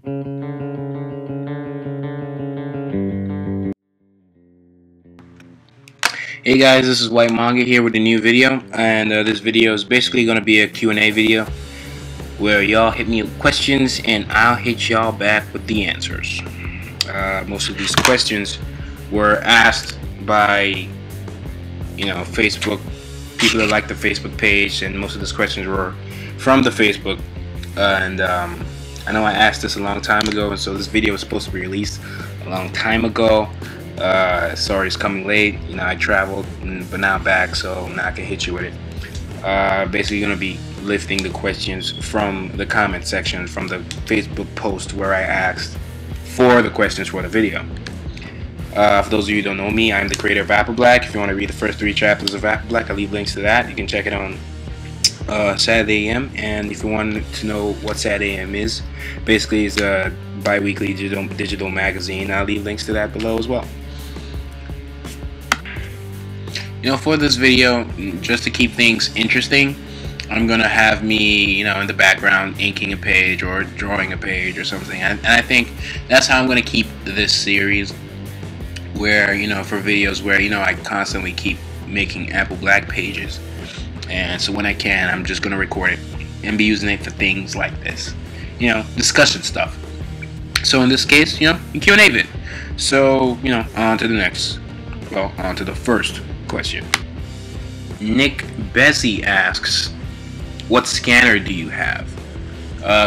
Hey guys, this is White Manga here with a new video, and this video is basically going to be a Q&A video where y'all hit me with questions and I'll hit y'all back with the answers. Most of these questions were asked by, Facebook, people that like the Facebook page, and most of these questions were from the Facebook. And I know I asked this a long time ago, and so this video was supposed to be released a long time ago. Sorry it's coming late. I traveled, but now I'm back, so now I can hit you with it. Basically gonna be lifting the questions from the comment section from the Facebook post where I asked for the questions for the video. For those of you who don't know me, I'm the creator of Apple Black. If you want to read the first 3 chapters of Apple Black, I'll leave links to that. You can check it on Saturday AM. And if you want to know what Saturday AM is, basically it's a bi-weekly digital magazine. I'll leave links to that below as well. For this video, just to keep things interesting, I'm gonna have me, in the background inking a page or drawing a page or something. And I think that's how I'm gonna keep this series, where for videos where I constantly keep making Apple Black pages, and so when I can, I'm just gonna record it and be using it for things like this, discussion stuff. So in this case, Q&A vid. So on to the first question. Nick Bessie asks, what scanner do you have?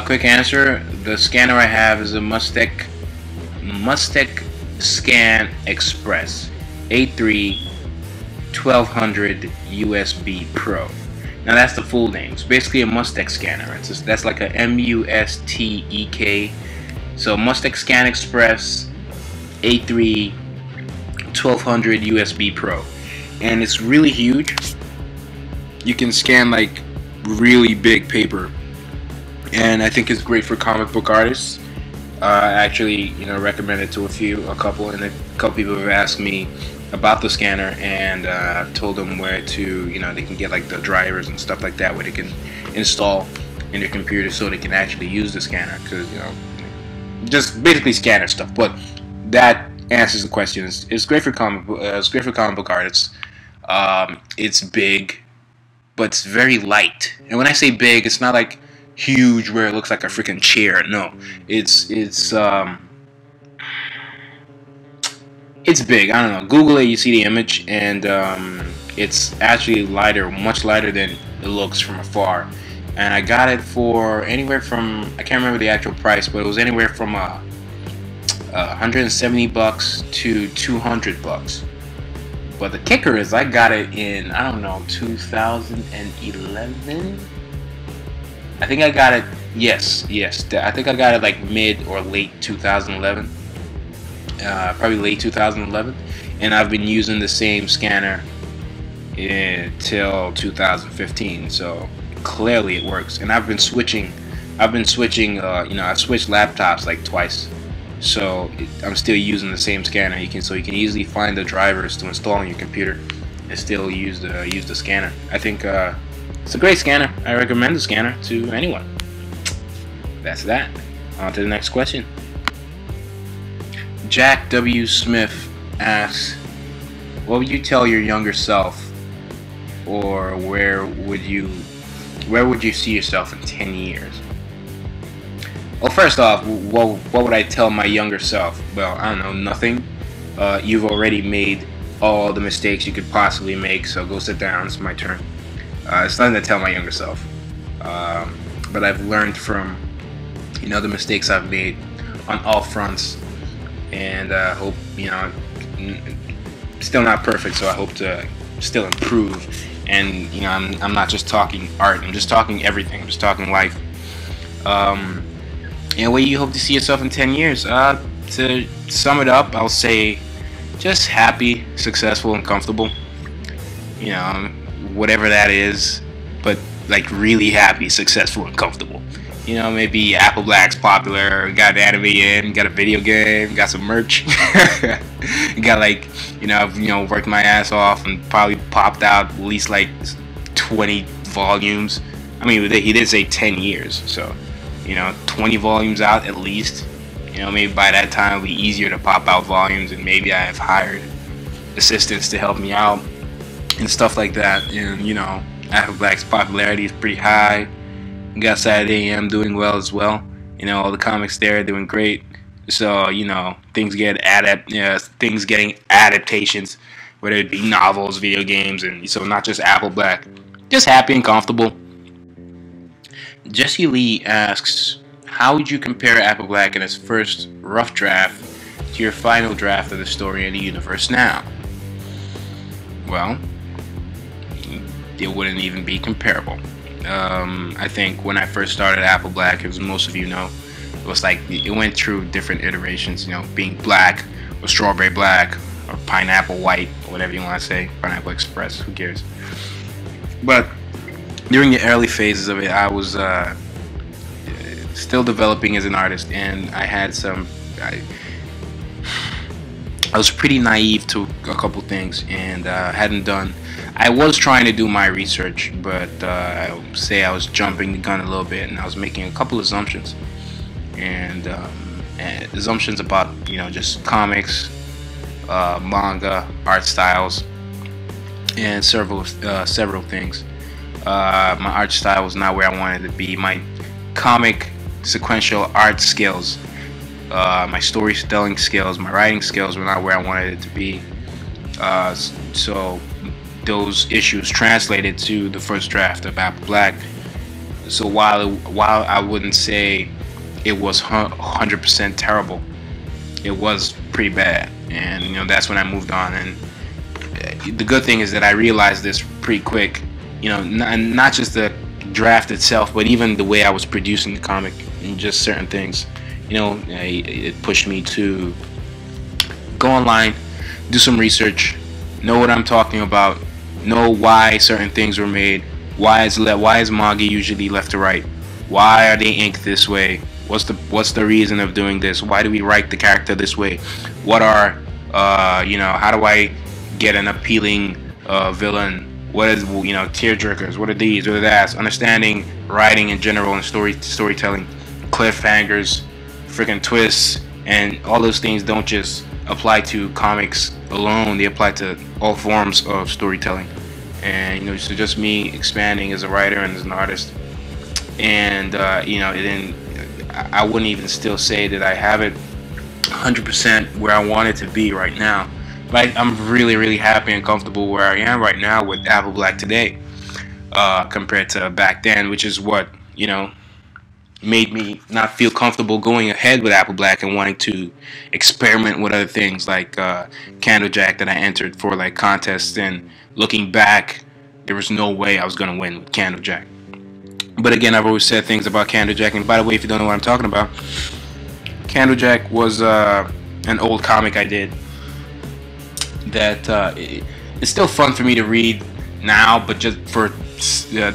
Quick answer, the scanner I have is a Mustec Scan Express A3 1200 USB Pro. Now that's the full name. It's basically a Mustec scanner. That's like a MUSTEK. So Mustec Scan Express A3 1200 USB Pro. And it's really huge. You can scan like really big paper, and I think it's great for comic book artists. I actually recommend it to a couple, and a couple people have asked me about the scanner, and I've told them where to they can get like the drivers and stuff like that where they can install in their computer so they can actually use the scanner, because just basically scanner stuff. But that answers the question. It's great for comic book artists. It's big, but it's very light. And when I say big, it's not like huge where it looks like a freaking chair. No, it's big. I don't know. Google it, you see the image, and it's actually lighter, much lighter than it looks from afar. And I got it for anywhere from, I can't remember the actual price, but it was anywhere from $170 to $200. But the kicker is I got it in, I don't know, 2011? I think I got it, yes. I think I got it like mid or late 2011. Probably late 2011. And I've been using the same scanner until 2015. So clearly it works. And I've switched laptops like twice. So I'm still using the same scanner. You can easily find the drivers to install on your computer and still use the scanner. I think it's a great scanner. I recommend the scanner to anyone. That's that. On to the next question. Jack W. Smith asks, what would you tell your younger self, or where would you see yourself in 10 years? Well, first off, what would I tell my younger self? Well, I don't know, nothing. You've already made all the mistakes you could possibly make, so go sit down, it's my turn. It's nothing to tell my younger self. But I've learned from, the mistakes I've made on all fronts, and I hope, still not perfect, so I hope to still improve. And, I'm not just talking art, I'm just talking everything, I'm just talking life. And where you hope to see yourself in 10 years? To sum it up, I'll say just happy, successful, and comfortable. Whatever that is, but like really happy, successful, and comfortable. Maybe Apple Black's popular, got anime in, got a video game, got some merch. Got like, I've worked my ass off and probably popped out at least like 20 volumes. I mean, he did say 10 years, so 20 volumes out at least. Maybe by that time it'll be easier to pop out volumes, and maybe I have hired assistants to help me out and stuff like that. And Apple Black's popularity is pretty high. You got Saturday AM doing well as well. All the comics there are doing great. So things getting adaptations, whether it be novels, video games, and so not just Apple Black. Just happy and comfortable. Jesse Lee asks, how would you compare Apple Black in its first rough draft to your final draft of the story in the universe now? Well, it wouldn't even be comparable. I think when I first started Apple Black, as most of you know, it was like it went through different iterations, being black or strawberry black or pineapple white or whatever you want to say, Pineapple Express, who cares. But during the early phases of it, I was still developing as an artist, and I had I was pretty naive to a couple things, and I was trying to do my research, but I would say I was jumping the gun a little bit, and I was making a couple assumptions, and assumptions about just comics, manga, art styles, and several things. My art style was not where I wanted to be. My comic sequential art skills, my storytelling skills, my writing skills were not where I wanted it to be. So those issues translated to the first draft of Apple Black. So while I wouldn't say it was 100% terrible, it was pretty bad, and that's when I moved on. And the good thing is that I realized this pretty quick. Not just the draft itself, but even the way I was producing the comic and just certain things. It pushed me to go online, do some research, know what I'm talking about, know why certain things were made, why is manga usually left to right, why are they inked this way, what's the reason of doing this, why do we write the character this way, what are how do I get an appealing villain, what is tearjerkers, what are these, what are that, understanding writing in general and storytelling, cliffhangers, freaking twists, and all those things don't just apply to comics alone, they apply to all forms of storytelling. And so just me expanding as a writer and as an artist, and then I wouldn't even still say that I have it 100% where I want it to be right now, but I'm really happy and comfortable where I am right now with Apple Black today, compared to back then, which is what made me not feel comfortable going ahead with Apple Black and wanting to experiment with other things like Candlejack that I entered for like contests, and looking back, there was no way I was gonna win with Candlejack. But again, I've always said things about Candlejack, and by the way, if you don't know what I'm talking about, Candlejack was an old comic I did that it's still fun for me to read now, but just for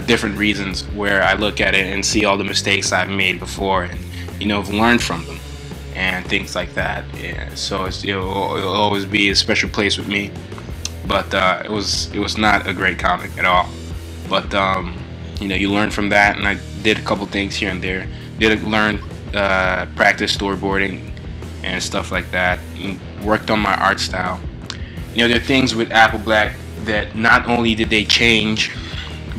different reasons, where I look at it and see all the mistakes I've made before, and I've learned from them and things like that. Yeah, so it'll always be a special place with me. But it was not a great comic at all. But you learn from that, and I did a couple things here and there. Did learn practice storyboarding and stuff like that, and worked on my art style. There are things with Apple Black that not only did they change,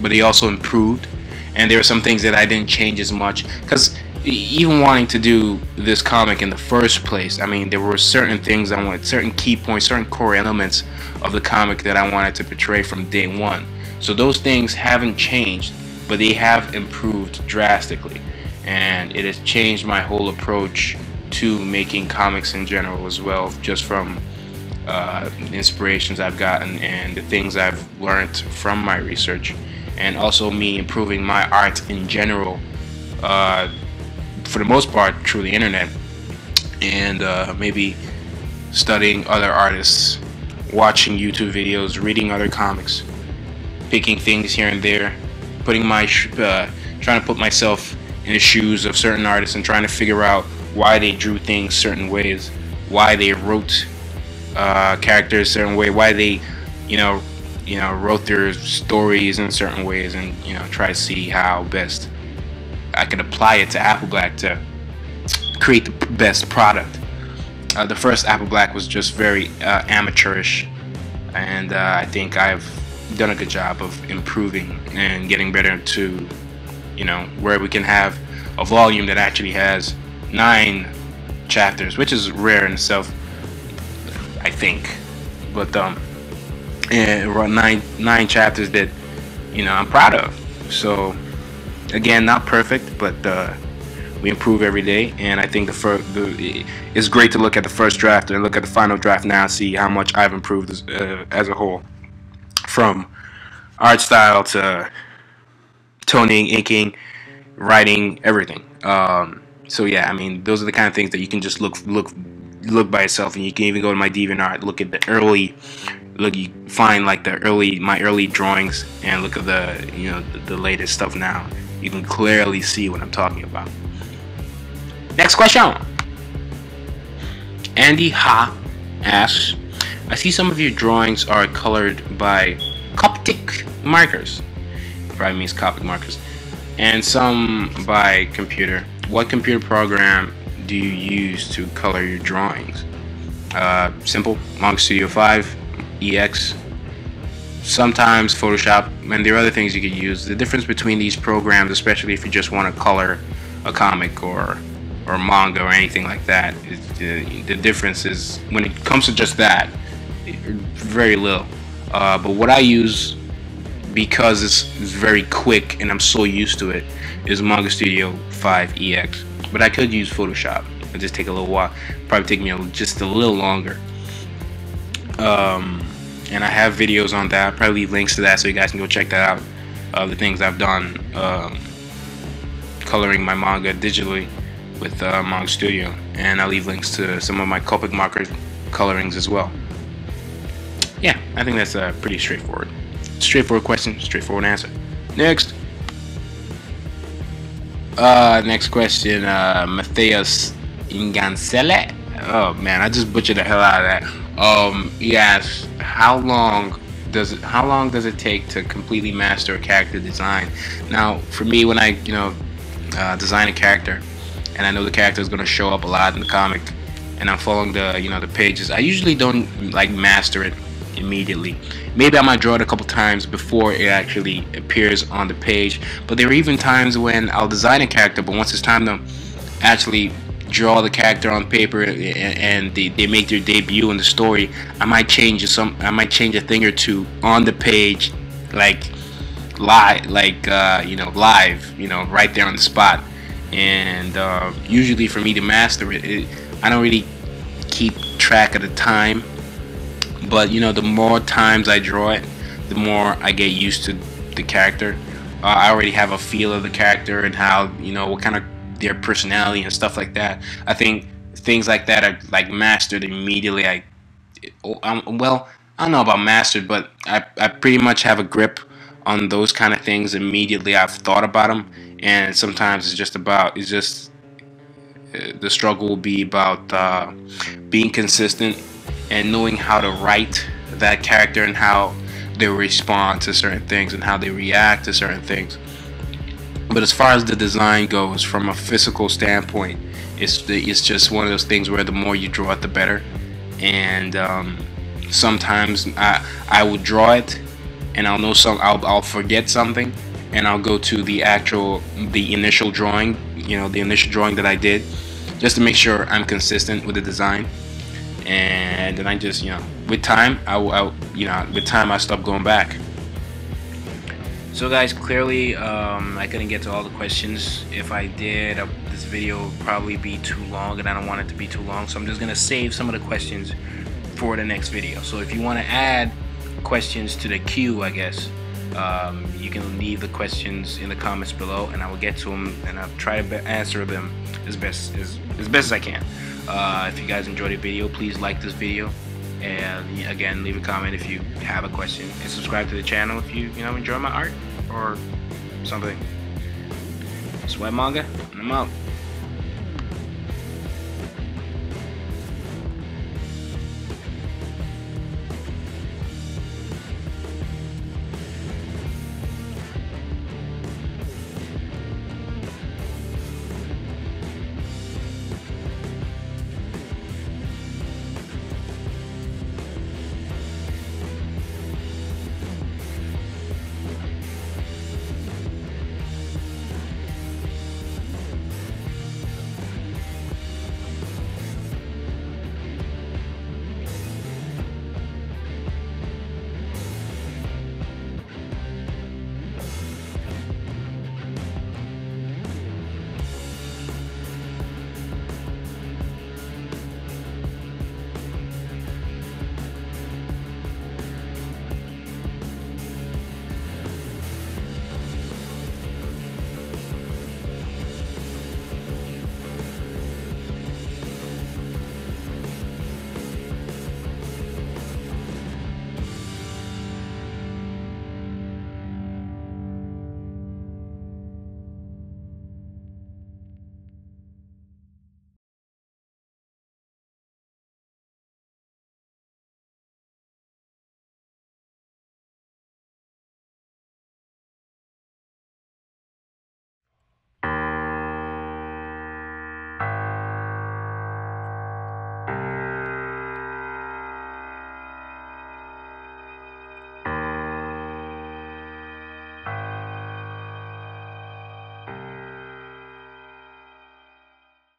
but they also improved. And there are some things that I didn't change as much, because even wanting to do this comic in the first place, I mean, there were certain things I wanted, certain key points, certain core elements of the comic that I wanted to portray from day one. So those things haven't changed, but they have improved drastically, and it has changed my whole approach to making comics in general as well, just from inspirations I've gotten and the things I've learned from my research, and also me improving my art in general, for the most part through the internet, and maybe studying other artists, watching YouTube videos, reading other comics, picking things here and there, putting my trying to put myself in the shoes of certain artists and trying to figure out why they drew things certain ways, why they wrote characters a certain way, why they wrote their stories in certain ways, and try to see how best I could apply it to Apple Black to create the best product. The first Apple Black was just very amateurish, and I think I've done a good job of improving and getting better to, you know, where we can have a volume that actually has 9 chapters, which is rare in itself, I think. But around nine chapters that, you know, I'm proud of. So again, not perfect, but we improve every day, and I think it's great to look at the first draft and look at the final draft now and see how much I've improved as a whole, from art style to toning, inking, writing, everything. So yeah, I mean, those are the kind of things that you can just look by itself, and you can even go to my DeviantArt, look at the early, you find like my early drawings, and look at the, you know, the latest stuff now. You can clearly see what I'm talking about. Next question. Andy Ha asks, I see some of your drawings are colored by Copic markers. Probably means Copic markers. And some by computer. What computer program do you use to color your drawings? Simple, Manga Studio 5, EX, sometimes Photoshop, and there are other things you could use. The difference between these programs, especially if you just want to color a comic or manga or anything like that, the difference is, when it comes to just that, very little. But what I use, because it's very quick and I'm so used to it, is Manga Studio 5 EX. But I could use Photoshop. It'll just take a little while. Probably take me just a little longer. And I have videos on that. I'll probably leave links to that so you guys can go check that out. The things I've done coloring my manga digitally with Manga Studio, and I'll leave links to some of my Copic marker colorings as well. Yeah, I think that's pretty straightforward. Straightforward question, straightforward answer. Next. Next question, Matthias Ingancele. Oh man, I just butchered the hell out of that. He asks, how long does it take to completely master a character design? Now, for me, when I design a character, and I know the character is going to show up a lot in the comic, and I'm following the pages, I usually don't like master it immediately. Maybe I might draw it a couple times before it actually appears on the page, but there are even times when I'll design a character, but once it's time to actually draw the character on paper and they make their debut in the story, I might change a thing or two on the page, live, right there on the spot. And usually for me to master it, I don't really keep track of the time, but the more times I draw it, the more I get used to the character. I already have a feel of the character and how, what kind of their personality and stuff like that. I think things like that are like mastered immediately. Well, I don't know about mastered, but I pretty much have a grip on those kind of things immediately. I've thought about them, and sometimes the struggle will be about being consistent and knowing how to write that character and how they respond to certain things and how they react to certain things. But as far as the design goes, from a physical standpoint, it's just one of those things where the more you draw it, the better. And sometimes I will draw it, and I'll forget something, and I'll go to the initial drawing, the initial drawing that I did, just to make sure I'm consistent with the design. And then I just, with time, I stop going back. So guys, clearly I couldn't get to all the questions. If I did, this video would probably be too long, and I don't want it to be too long, so I'm just gonna save some of the questions for the next video. So if you want to add questions to the queue, I guess, you can leave the questions in the comments below, and I will get to them, and I'll try to answer them as best as I can. If you guys enjoyed the video, please like this video, and again, leave a comment if you have a question, and subscribe to the channel if you enjoy my art or something. It's White Manga, and I'm out.